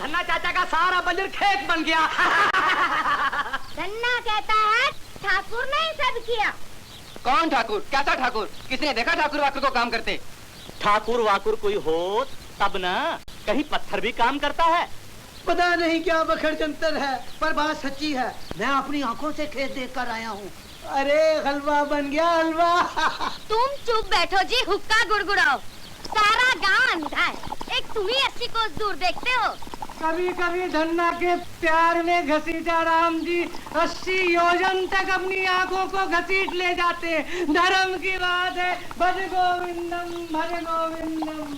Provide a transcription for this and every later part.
धन्ना चाचा का सारा बंजर खेत बन गया। धन्ना कहता है ठाकुर ने ही सब किया। कौन ठाकुर? कैसा ठाकुर? किसने देखा ठाकुर वाकुर को काम करते? ठाकुर वाकुर कोई हो तब ना, कहीं पत्थर भी काम करता है। पता नहीं क्या बखड़ जंतर है, पर बात सच्ची है। मैं अपनी आंखों से खेत देख कर आया हूँ। अरे हलवा बन गया हलवा। तुम चुप बैठो जी, हुक्का गुड़गुड़ाओ। सारा गांव अंधा है, एक तुम ही 80 कोस दूर देखते हो। कभी कभी धन्ना के प्यार में घसीटा राम जी 80 योजन तक अपनी आंखों को घसीट ले जाते। धर्म की बात है। भज गोविंदम भज गोविंदम।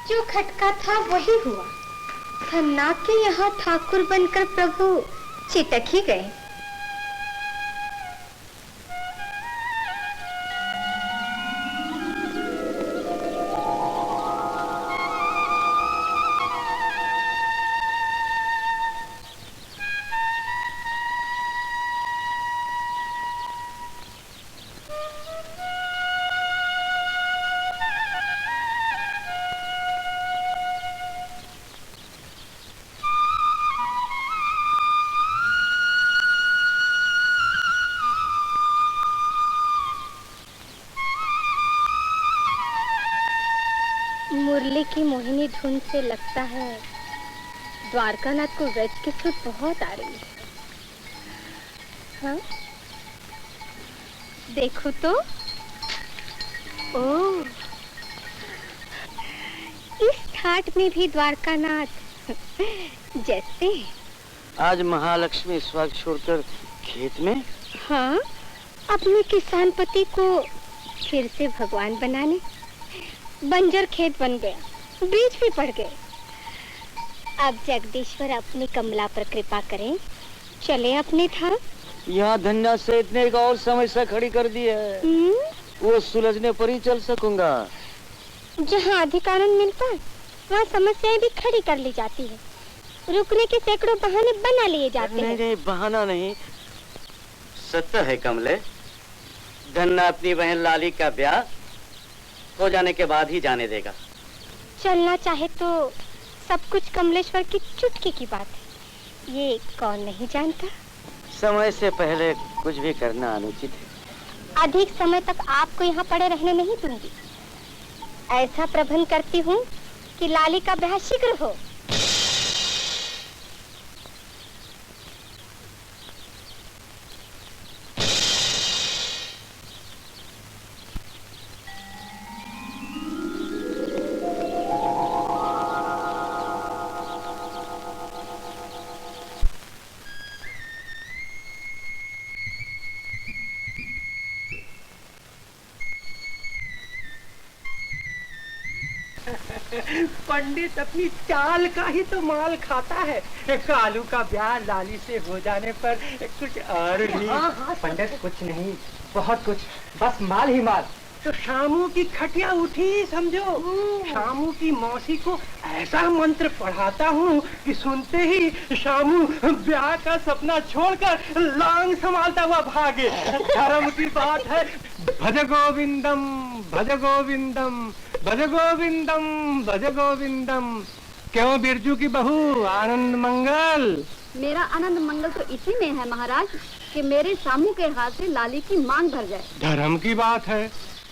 जो खटका था वही हुआ। धन्ना के यहाँ ठाकुर बनकर प्रभु चिटक ही गए। मुरली की मोहिनी धुन से लगता है द्वारकानाथ को व्रज की सुध बहुत आ रही है। हाँ? देखो तो, ओह, इस ठाट में भी द्वारकानाथ जैसे। आज महालक्ष्मी स्वर्ग छोड़कर खेत में? हाँ, अपने किसान पति को फिर से भगवान बनाने। बंजर खेत बन गया, बीज भी पड़ गए। अब जगदीश्वर अपनी कमला पर कृपा करें, चले अपने धाम। यहाँ धन्ना से इतने एक और समस्या खड़ी कर दी है, वो सुलझने पर ही चल सकूंगा। जहाँ अधिकार मिलता है वहाँ समस्याएं भी खड़ी कर ली जाती है। रुकने के सैकड़ों बहाने बना लिए जाते हैं। नहीं, बहाना नहीं, सत्य है कमले। धन्ना अपनी बहन लाली का ब्याह हो जाने के बाद ही जाने देगा। चलना चाहे तो सब कुछ कमलेश्वर की चुटकी की बात है, ये कौन नहीं जानता। समय से पहले कुछ भी करना अनुचित है। अधिक समय तक आपको यहाँ पड़े रहने नहीं दूंगी। ऐसा प्रबंध करती हूँ कि लाली का ब्याह शीघ्र हो। पंडित अपनी चाल का ही तो माल खाता है। कालू का ब्याह लाली से हो जाने पर कुछ और भी। पंडित कुछ नहीं, बहुत कुछ, बस माल ही माल। तो शामू की खटिया उठी समझो। शामू की मौसी को ऐसा मंत्र पढ़ाता हूँ कि सुनते ही शामू ब्याह का सपना छोड़कर लांग संभालता हुआ भागे। धर्म की बात है। भज गोविंदम भज गोविंदम भज गोविंदम भज गोविंदम। क्यों बिरजू की बहू, आनंद मंगल? मेरा आनंद मंगल तो इसी में है महाराज कि मेरे शामू के हाथ से लाली की मांग भर जाए। धर्म की बात है।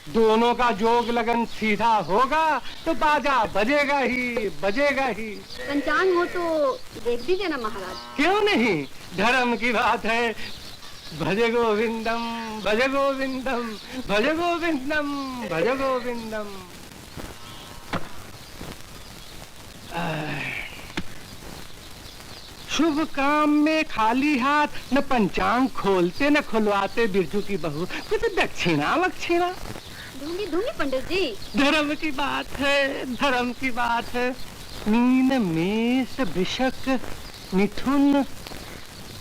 दोनों का जोग लगन सीधा होगा तो बाजा बजेगा ही बजेगा ही। पंचांग हो तो देख दीजिए ना महाराज। क्यों नहीं, धर्म की बात है। भज गोविंदम भज गोविंदम भज गोविंदम भज गोविंदम। शुभ काम में खाली हाथ न पंचांग खोलते न खुलवाते बिरजू की बहू। कुछ दक्षिणा वक्षिणा। दूंगी दूंगी पंडित जी। धर्म की बात है, धर्म की बात है। मीन मेष वृषक मिथुन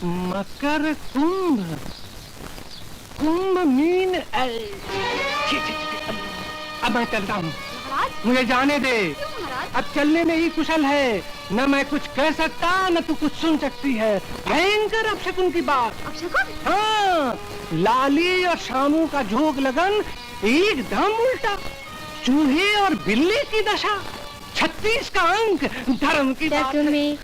मकर कुंभ, कुंभ मीन अब मैं चलता हूँ, महाराज मुझे जाने दे। क्यों महाराज? अब चलने में ही कुशल है, न मैं कुछ कह सकता न तू कुछ सुन सकती है। भयंकर अपशकुन की बात। अपशकुन? हाँ, लाली और शामू का जोग लगन एकदम उल्टा। चूहे और बिल्ली की दशा, 36 का अंक। धर्म की बात जग है। में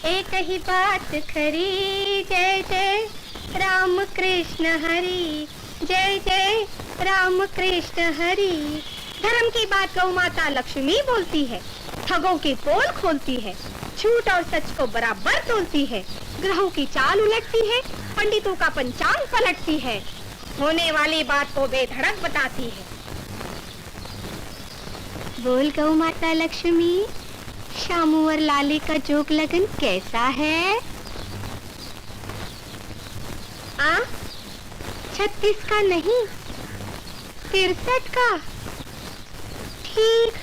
एक ही बात खरी, जय जय राम कृष्ण हरि, जय जय राम कृष्ण हरि। धर्म की बात गौ माता लक्ष्मी बोलती है, ठगों की पोल खोलती है, झूठ और सच को बराबर तोलती है, ग्रहों की चाल उलटती है, पंडितों का पंचांग पलटती है, होने वाली बात को बेधड़क बताती है। बोल गौ माता लक्ष्मी, शामू और लाली का जोग लगन कैसा है? 36 का नहीं, 63 का। ठीक,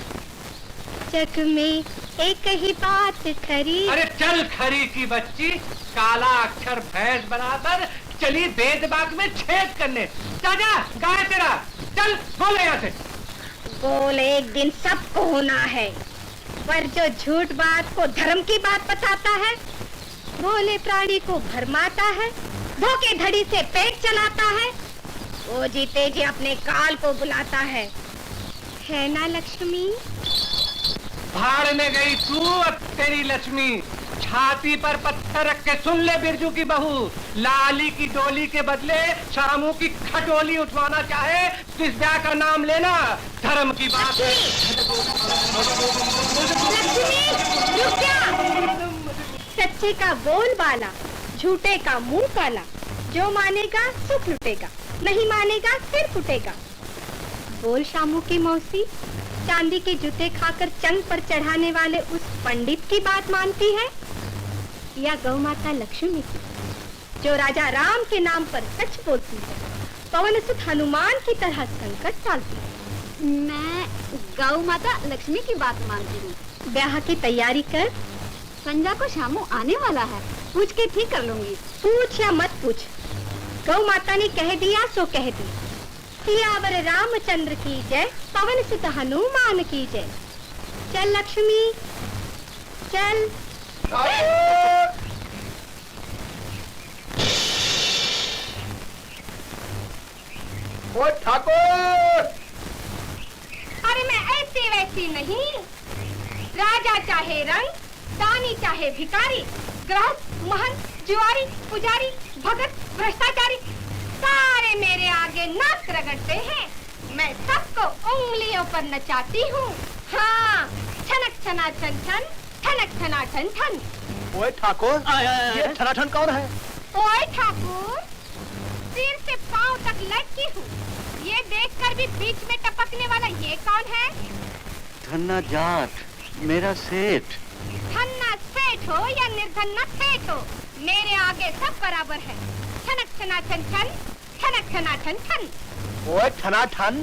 जग में एक ही बात खरी। अरे चल खरी की बच्ची, काला अक्षर भैंस बराबर चली वेद बाग में छेद करने। चाचा कहाँ है तेरा? चल बोले यहाँ से। बोल एक दिन सबको होना है, पर जो झूठ बात को धर्म की बात बताता है, भोले प्राणी को भरमाता है, धोखे धड़ी से पेट चलाता है, वो जीते जी अपने काल को बुलाता है ना लक्ष्मी? भाड़ में गई तू और तेरी लक्ष्मी। छाती पर पत्थर रख के सुन ले बिरजू की बहू, लाली की डोली के बदले शामू की खटोली उठवाना चाहे तो इस ब्याह का नाम लेना। धर्म की बात है। लक्ष्मी, रुक जा। सच्चे का बोल बाला, झूठे का मुंह काला। जो मानेगा सुख लुटेगा, नहीं मानेगा सिर फुटेगा। बोल शामू की मौसी, चांदी के जूते खाकर चंग पर चढ़ाने वाले उस पंडित की बात मानती है या गौ माता लक्ष्मी की, जो राजा राम के नाम पर सच बोलती है, पवन सुत हनुमान की तरह संकट टालती है? मैं गौ माता लक्ष्मी की बात मानती हूँ। ब्याह की तैयारी कर। संजा को शामू आने वाला है, पूछ के ठीक कर लूंगी। पूछ या मत पूछ, गौ माता ने कह दिया सो कह दिया। सियावर रामचंद्र की जय, पवन सुत हनुमान की जय। चल लक्ष्मी चल। ओ ठाकुर! अरे मैं ऐसी वैसी नहीं, राजा चाहे रंग, दानी चाहे भिखारी, गृहस्थ महंत जुआरी पुजारी भगत भ्रष्टाचारी, सारे मेरे आगे नाक रगड़ते हैं। मैं सबको उंगलियों पर नचाती हूँ। हाँ, छनक छना छन छन, ठनक छना ठन ठन। ओए ठाकुर, ये ठनाठन कौन है? ओए ठाकुर, सिर से पांव तक लटकी हूँ, ये देखकर भी बीच में टपकने वाला ये कौन है? धन्ना जाट, मेरा सेठ। धन्ना सेठ हो या निर्धन्ना सेठ हो, मेरे आगे सब बराबर है। छनक छना छन छन, ठनक छना ठन ठन। ओए ठनाठन!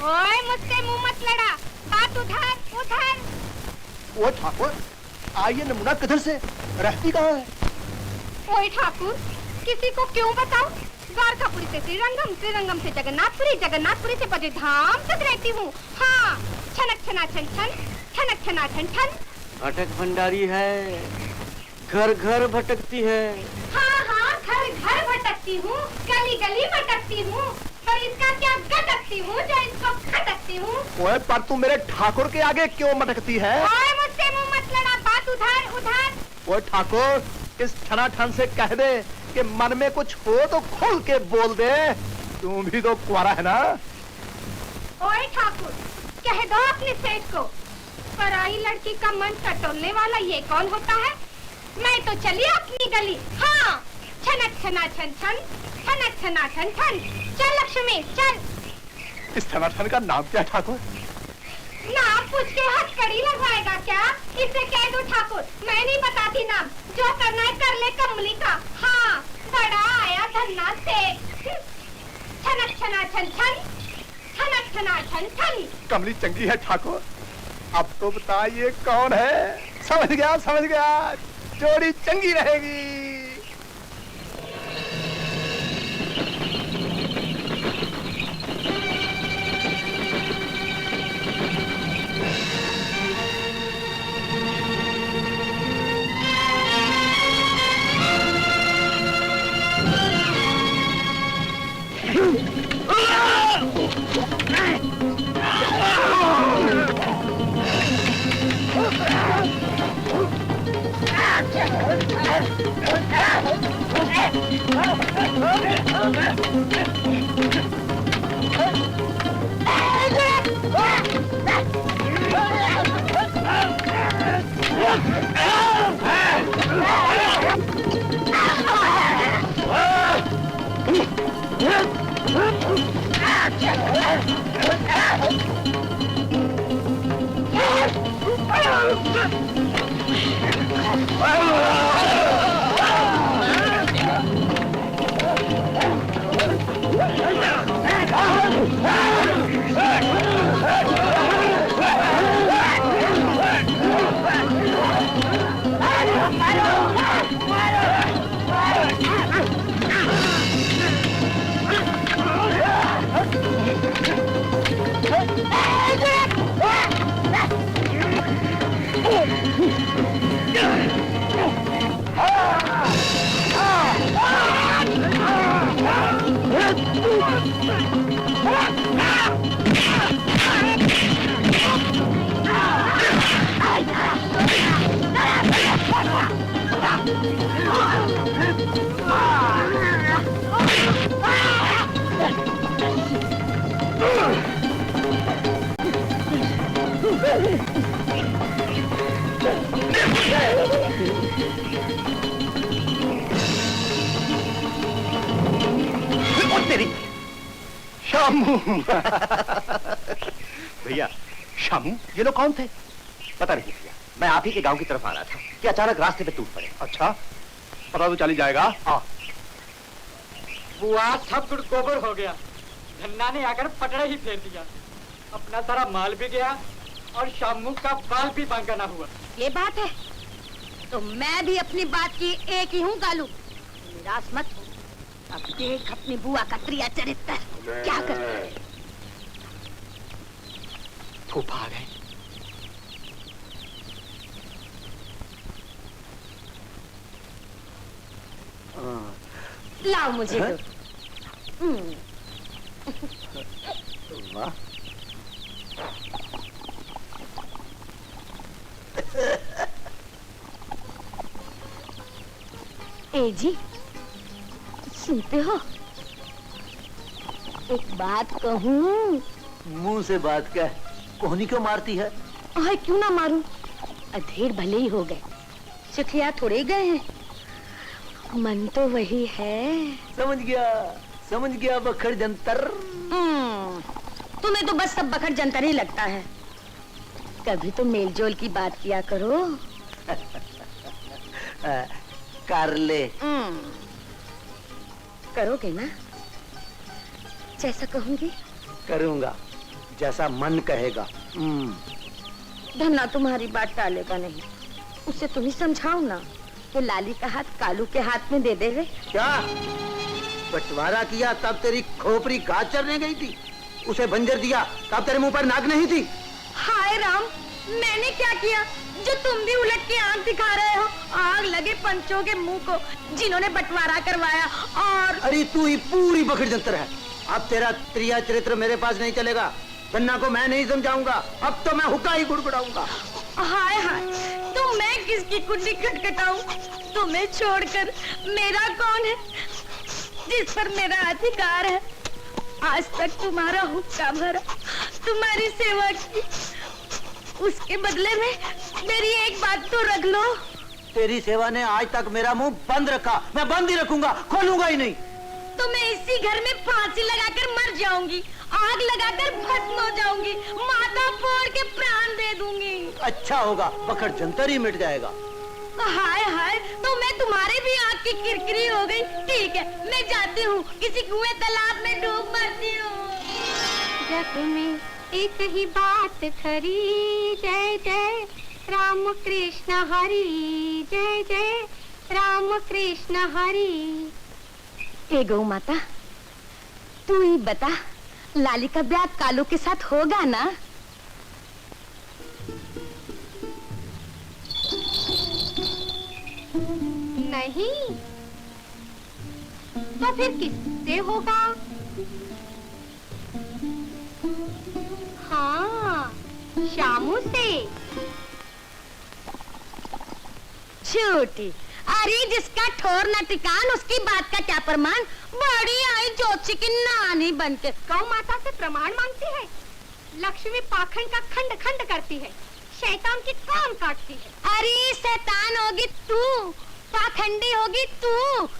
ओए मुझसे मुंह मत लड़ा, बात उधर उधर। ओए ठाकुर, आइए नमूना किधर से? रहती कहाँ है? ओए ठाकुर, किसी को क्यों बताऊं? द्वारकापुरी से श्रीरंगम, श्रीरंगम से जगन्नाथपुरी, जगन्नाथपुरी से बद्रीधाम तक रहती हूँ। हाँ, छनक छना छन छन, ठनक छना ठन ठन। भटक भंडारी है, घर घर भटकती है। हाँ हाँ, घर घर भटकती हूँ, गली गली भटकती हूँ, पर इसका क्या गटकती हूँ जो इसको खटकती हूँ। ओए पर तू मेरे ठाकुर के आगे क्यों मटकती है? ओए मुझसे मुंह मत लड़ा, बात उधर उधर। ओए ठाकुर, इस ठनाठन से कह दे कि मन में कुछ हो तो खोल के बोल दे। तू भी तो कुंवारा है ना? ओए ठाकुर, कह दो अपने सेठ को, पराई लड़की का मन टटोलने वाला ये कौन होता है? मैं तो चली अपनी गली। हाँ, छनक छना छन छन, ठनक छना ठन ठन। चल लक्ष्मी चल। इस ठनाठन का नाम क्या ठाकुर? नाम पूछ के हथकड़ी लगवाएगा क्या? इसे कह दो ठाकुर, मैं नहीं बताती नाम, जो करना है कर ले कमली का। हाँ, बड़ा आया धन्ना से। छनक छना छन छन, छनक छना छन छन। कमली चंगी है ठाकुर। अब तो बता ये कौन है? समझ गया, जोड़ी चंगी रहेगी। शामू भैया, शामू ये लोग कौन थे? पता नहीं भैया, मैं आप ही के गांव की तरफ आ रहा था कि अचानक रास्ते पे टूट पड़े। अच्छा, पता तो चली जाएगा। बुआ सब कुछ गोबर हो गया। धन्ना ने आकर पटड़ा ही फेर दिया। अपना सारा माल भी गया और शामू का बाल भी बांका ना हुआ। ये बात है तो मैं भी अपनी बात की एक ही हूँ कालू। निराश मत हो, अब देख अपनी बुआ का त्रिया चरित्र क्या कर। फूफा आ गए। लाओ मुझे दो। वाह, ए जी सुनते हो? एक बात कहूँ? मुंह से बात क्या है? कोहनी क्यों मारती है? अरे क्यों ना मारूं? अधेड़ भले ही हो गए, सुखिया थोड़े गए हैं। मन तो वही है। समझ गया बखड़ जंतर। तुम्हें तो बस सब बखड़ जंतर ही लगता है। कभी तो मेलजोल की बात किया करो। कर ले। करोगे ना? जैसा कहूंगी करूंगा, जैसा मन कहेगा। धन्ना तुम्हारी बात टालेगा नहीं। उसे तुम ही समझाओ ना कि लाली का हाथ कालू के हाथ में दे देवे। क्या बंटवारा किया तब तेरी खोपड़ी घास चरने गई थी? उसे बंजर दिया तब तेरे मुंह पर नाक नहीं थी? हाय राम, मैंने क्या किया जो तुम भी उलट के आंख दिखा रहे हो? आग लगे पंचों के मुंह को जिन्होंने बंटवारा करवाया। और अरे तू ही पूरी बखड़ जंतर है। अब तेरा त्रिया चरित्र मेरे पास नहीं चलेगा। धन्ना को मैं नहीं समझाऊंगा। अब तो मैं हुक्का ही गुड़गुड़ाऊंगा। हाय हाय, तो मैं किसकी कुंडी खटखटाऊं? तुम्हें छोड़कर मेरा कौन है जिस पर मेरा अधिकार है? आज तक तुम्हारा हुक्का भरा, तुम्हारी सेवा की, उसके बदले में मेरी एक बात तो रख लो। तेरी सेवा ने आज तक मेरा मुंह बंद रखा, मैं बंद ही रखूंगा, खोलूंगा ही नहीं। तो मैं इसी घर में फांसी लगाकर मर जाऊंगी, आग लगाकर भस्म हो जाऊंगी, माथा फोड़ के प्राण दे दूंगी। अच्छा होगा, बखड़ जंतर ही मिट जाएगा। हाय हाय, तो मैं तुम्हारे भी आँख की किरकिरी हो गई। ठीक है, मैं जाती हूँ, किसी कुएं तालाब में डूब मरती हूँ। जग में एक ही बात खरी, जय जय राम कृष्ण हरि, जय जय राम कृष्ण हरि। हे गौ माता, तू ही बता, लाली का ब्याह कालू के साथ होगा ना? नहीं, तो फिर किससे होगा? हाँ, शामू से। झूठी, अरे जिसका ठोर न टिकान उसकी बात का क्या प्रमाण। बड़ी आई ज्योतिषी की नानी बनके गौ माता से प्रमाण मांगती है। लक्ष्मी पाखंड का खंड खंड करती है, शैतान की कान काटती है। अरे शैतान होगी तू, पाखंडी होगी तू,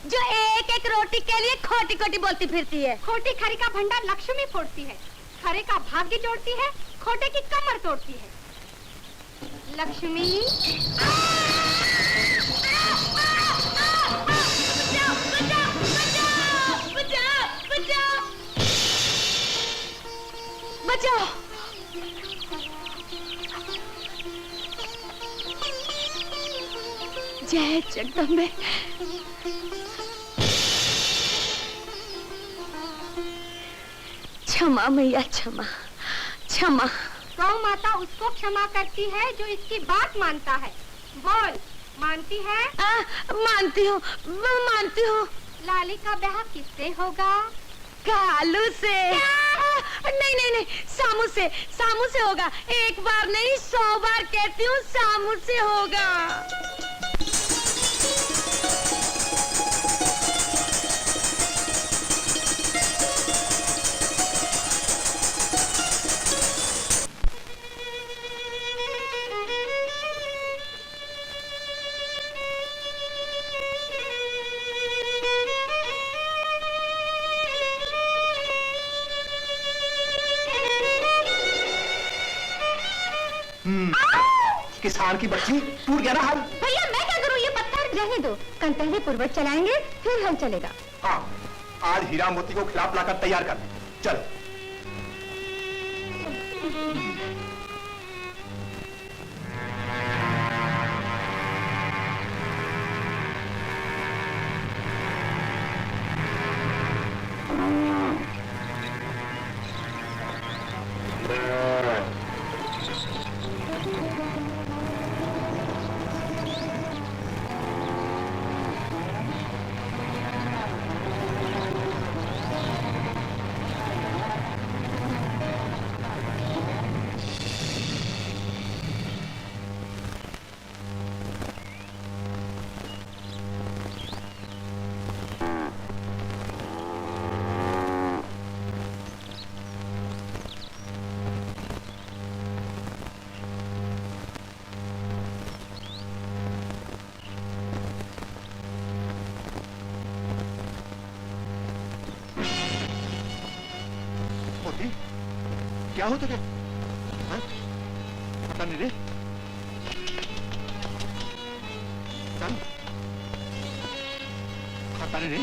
जो एक एक रोटी के लिए खोटी खोटी बोलती फिरती है। खोटी खरी का भंडार लक्ष्मी फोड़ती है, खरे का भाग्य जोड़ती है, खोटे की कमर तोड़ती है। लक्ष्मी बचाओ। जय जगदम्बे। क्षमा मैया, क्षमा क्षमा। गौ माता उसको क्षमा करती है जो इसकी बात मानता है। बोल, मानती है? मानती हूँ, मानती हूँ। लाली का ब्याह किससे होगा? कालू से। नहीं नहीं नहीं, सामू से, सामू से होगा। एक बार नहीं 100 बार कहती हूँ, सामू से होगा। किसान की बच्ची, टूट गया ना हाल। भैया मैं क्या करूँ, ये पत्थर रहने दो, कल पहले पूर्वज चलाएंगे फिर हल चलेगा। हाँ, आज हीरा मोती को खिलाफ लाकर तैयार कर। चल। क्या हो तुझे? पता नहीं रे। चल, पता नहीं रे।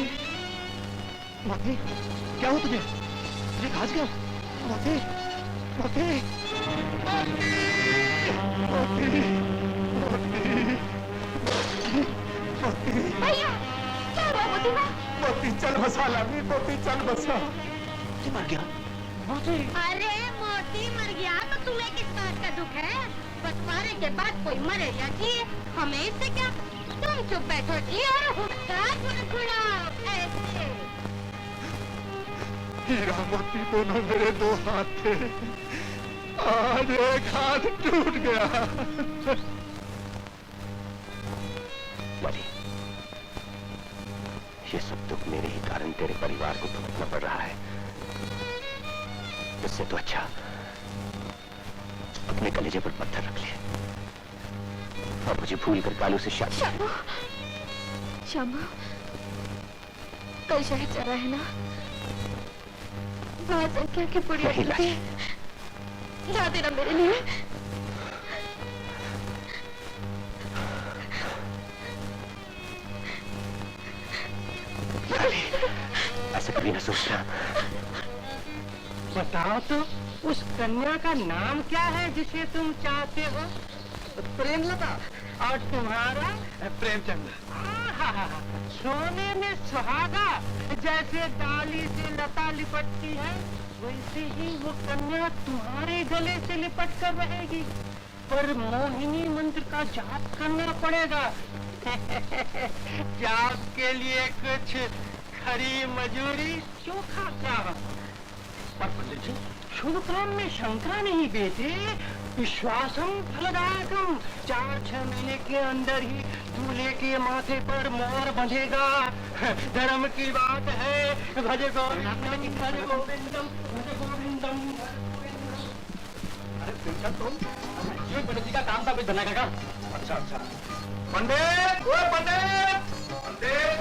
मोती, क्या हो तुझे? तुझे घास गया? मोती, मोती, मोती, मोती, भैया क्या हुआ मोती को? मोती चल बसा लामी, मोती चल बसा। तू मर गया? अरे मोती मर गया तो तुम्हें किस बात का दुख है? बंटवारे के बाद कोई मरे या जिए, हमें इससे क्या? तुम चुप बैठो जी और हुक्का गुड़गुड़ाओ ऐसे। हीरा मोती दोनों मेरे 2 हाथ थे, आज एक हाथ टूट गया। लाली, ये सब दुख मेरे ही कारण तेरे परिवार को भुगतना पड़ रहा है। इससे तो अच्छा अपने कलेजे पर पत्थर रख ले और मुझे भूल कर कालू से शादी। शामू, शामू, कल शहर चला है ना? बहुत संख्या के पुड़िया ला देना मेरे लिए। लाली, ऐसा कभी ना सोचना। बताओ तो उस कन्या का नाम क्या है जिसे तुम चाहते हो? प्रेमलता। और तुम्हारा? प्रेमचंद। सोने में सुहागा, जैसे डाली से लता लिपटती है वैसे ही वो कन्या तुम्हारे गले से लिपट कर रहेगी, पर मोहिनी मंत्र का जाप करना पड़ेगा। जाप के लिए कुछ खरी मजूरी चोखा क्या? पर पंडित जी, शुभ काम में शंका नहीं बेटे, विश्वासम फलदायकम। 4-6 महीने के अंदर ही दूल्हे के माथे पर मोहर बंधेगा। धर्म की बात है। भज गोविंदम भज गोविंदम भज गोविंदम। अरे तुम ये पंडित जी का काम था कुछ धन्ना काका। अच्छा अच्छा। पंडित, ओ पंडित, पंडित।